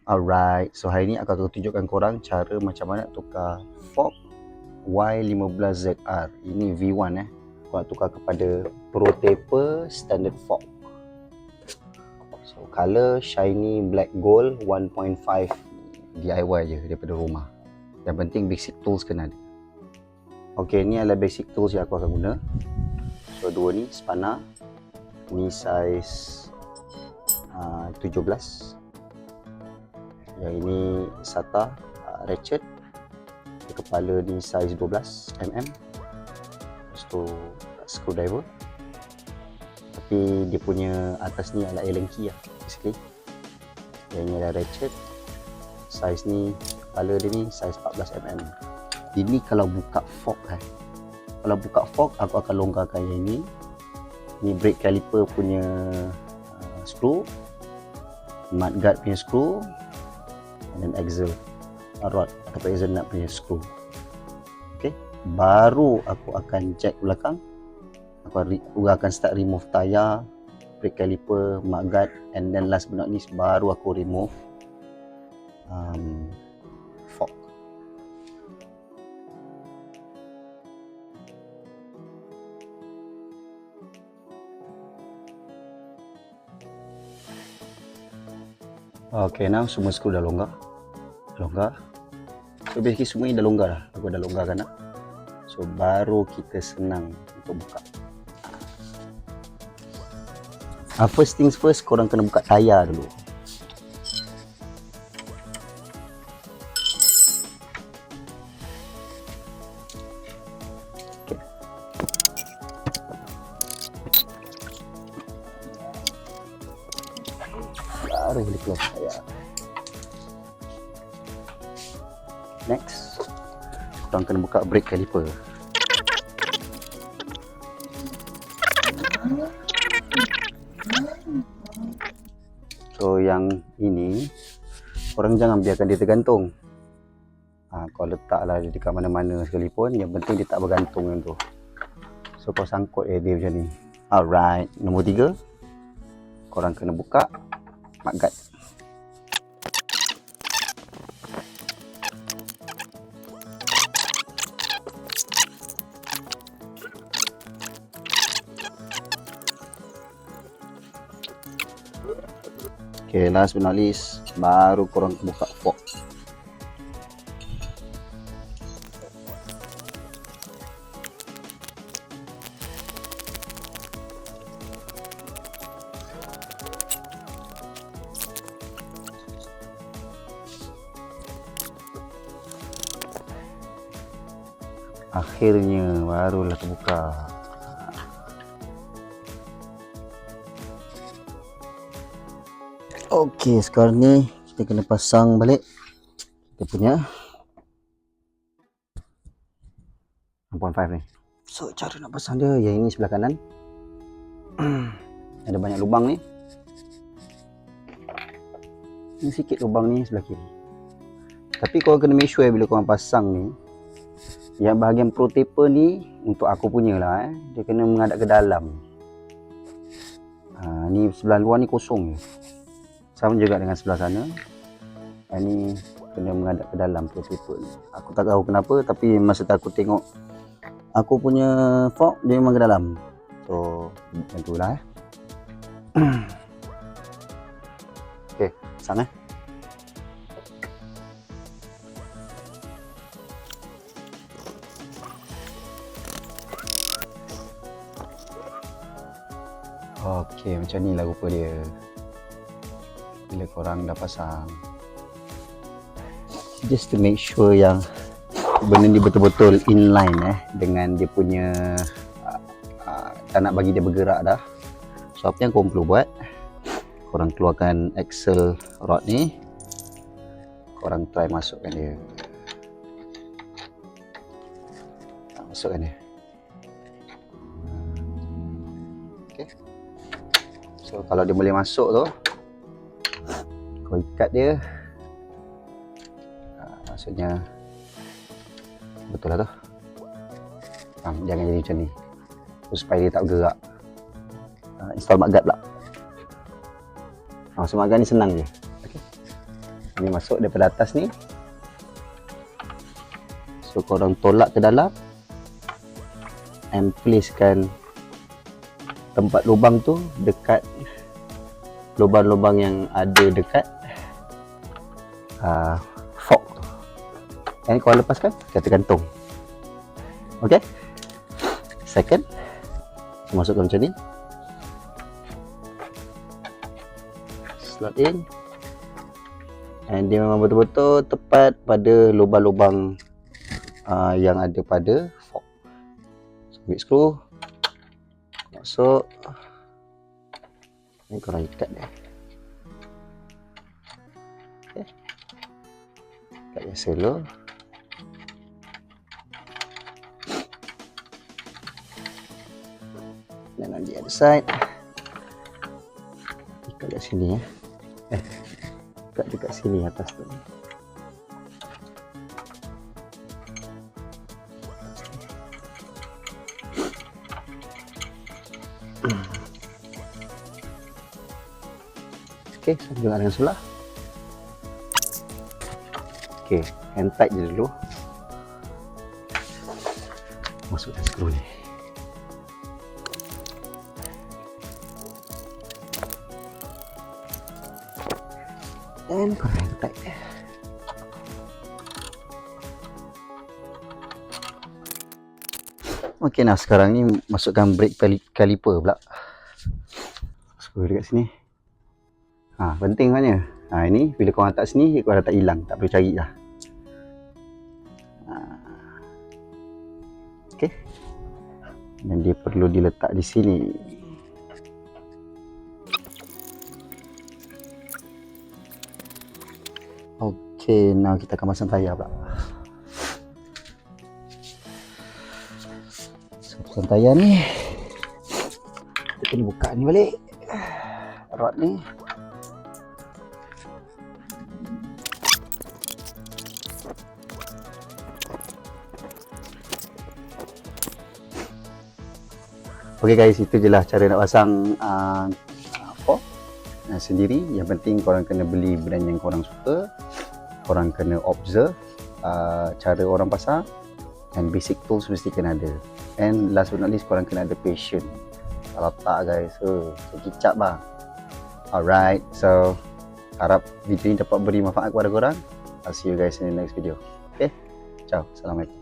Alright, so hari ni aku akan tunjukkan korang cara macam mana tukar fork Y15ZR. Ini V1 korang tukar kepada Pro Taper Standard Fork. So color shiny black gold 1.5, DIY je daripada rumah. Yang penting basic tools kena ada. Ok, ni adalah basic tools yang aku akan guna. So dua ni spanner, ni size 17. Yang ini SATA ratchet. Kepala ni size 12mm. Lepas tu screwdriver. Tapi dia punya atas ni adalah Allen key lah basically. Yang ni adalah ratchet. Size ni, kepala dia ni size 14mm. Ini kalau buka fork Kalau buka fork aku akan longgarkan yang ini. Ni brake caliper punya screw, mudguard punya screw, dan axle rod atau axle nut punya screw. Ok, baru aku akan jack belakang. Aku akan start remove tayar, brake caliper, mudguard, and then last but not least baru aku remove fork. Ok, now semua skru dah longgar. So basically semua ni dah longgar dah. Aku dah longgarkan dah. So baru kita senang untuk buka. First things first, korang kena buka tayar dulu. Okay. Baru boleh keluar tayar. Next, korang kena buka brake caliper. So yang ini korang jangan biarkan dia tergantung. Kau letaklah dia dekat mana-mana sekalipun, yang penting dia tak bergantung yang tu. So kau sangkut dia macam ni. Alright, nombor 3, korang kena buka mudguard. Okay, last but not least, baru korang buka fork. Akhirnya barulah terbuka. Okey, sekarang ni kita kena pasang balik kita punya 6.5 ni. So cara nak pasang dia, yang ini sebelah kanan. Ada banyak lubang ni. Ini sikit lubang ni sebelah kiri. Tapi korang kena make sure bila korang pasang ni, yang bahagian Pro Taper ni untuk aku punya lah dia kena menghadap ke dalam. Ni sebelah luar ni kosong je. Sama juga dengan sebelah sana. Yang ni kena menghadap ke dalam Pro Taper ni. Aku tak tahu kenapa, tapi masa aku tengok aku punya fork dia memang ke dalam. So macam tu lah Okay, pasang Okay, macam ni lah rupa dia bila korang dah pasang. Just to make sure yang benda ni betul-betul inline dengan dia punya tak nak bagi dia bergerak dah. So apa yang korang perlu buat, korang keluarkan axle rod ni, korang try masukkan dia. Masukkan dia. Okay. So kalau dia boleh masuk tu, kau ikat dia. Maksudnya betul lah tu. Jangan jadi macam ni supaya dia tak bergerak. Install mudguard pula. So mudguard ni senang je. Okay. Ini masuk daripada atas ni. So korang tolak ke dalam and placekan tempat lubang tu dekat lubang-lubang yang ada dekat fork tu. And korang lepaskan, kita gantung. Okay. Second, masukkan macam ni. Slot in. And dia memang betul-betul tepat pada lubang-lubang yang ada pada fork. So, ambil skru, masuk. Ni korang ikat dia. Okay. Ikat biasa dulu. Dan on the other side. Ikat kat sini ikat dekat sini atas tu. Okay, sambungkan dengan sebelah. Okay, hand tight je dulu. Masukkan skru ni. Dan korang hand tight. Okay, nah sekarang ni masukkan brake caliper pula. Skru dekat sini. Penting sebenarnya. Ini bila korang letak sini, korang tak hilang, tak perlu cari lah. Okay. Dan dia perlu diletak di sini. Okay, now kita akan pasang tayar pula. So, pasang tayar ni. Kita kena buka ni balik. Rod ni. Okay guys, itu je lah cara nak pasang fork sendiri. Yang penting korang kena beli brand yang korang suka. Korang kena observe cara orang pasang. And basic tools mesti kena ada. And last but not least, korang kena ada passion. Kalau tak guys, kicap lah. Alright, so harap video ni dapat beri manfaat kepada korang. I'll see you guys in the next video. Okay, ciao, Assalamualaikum.